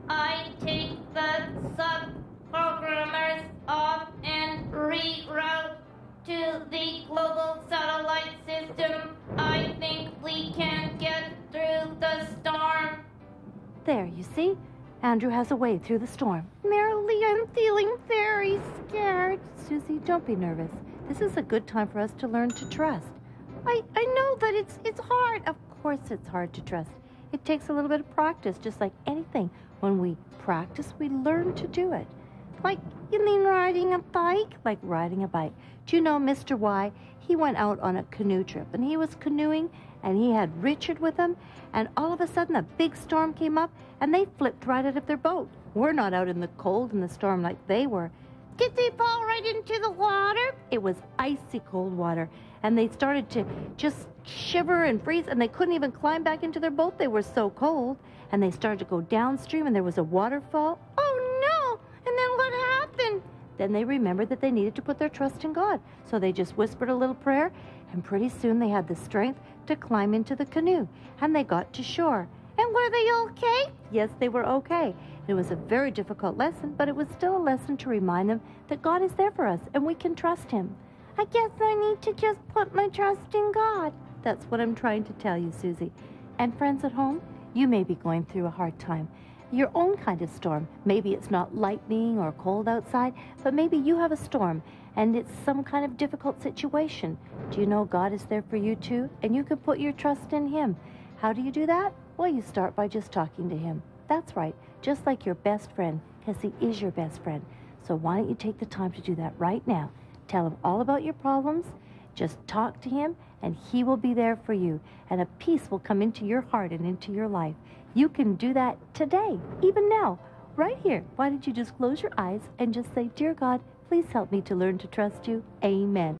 I take the sub-programmers off and reroute to the global satellite system. I think we can get through the storm. There, you see? Andrew has a way through the storm. Maralee, I'm feeling very scared. Susie, don't be nervous. This is a good time for us to learn to trust. I know that it's hard. Of course it's hard to trust. It takes a little bit of practice, just like anything. When we practice, we learn to do it. Like, you mean riding a bike? Like riding a bike. Do you know Mr. Y? He went out on a canoe trip, and he was canoeing, and he had Richard with him, and all of a sudden a big storm came up, and they flipped right out of their boat. We're not out in the cold in the storm like they were. Did they fall right into the water? It was icy cold water, and they started to just shiver and freeze, and they couldn't even climb back into their boat. They were so cold, and they started to go downstream, and there was a waterfall. Oh, no! And then what happened? Then they remembered that they needed to put their trust in God. So they just whispered a little prayer, and pretty soon they had the strength to climb into the canoe, and they got to shore. And were they okay? Yes, they were okay. It was a very difficult lesson, but it was still a lesson to remind them that God is there for us, and we can trust Him. I guess I need to just put my trust in God. That's what I'm trying to tell you, Susie. And friends at home, you may be going through a hard time. Your own kind of storm. Maybe it's not lightning or cold outside, but maybe you have a storm and it's some kind of difficult situation. Do you know God is there for you too? And you can put your trust in Him. How do you do that? Well, you start by just talking to Him. That's right, just like your best friend, because He is your best friend. So why don't you take the time to do that right now? Tell Him all about your problems. Just talk to Him, and He will be there for you. And a peace will come into your heart and into your life. You can do that today, even now, right here. Why don't you just close your eyes and just say, Dear God, please help me to learn to trust you. Amen.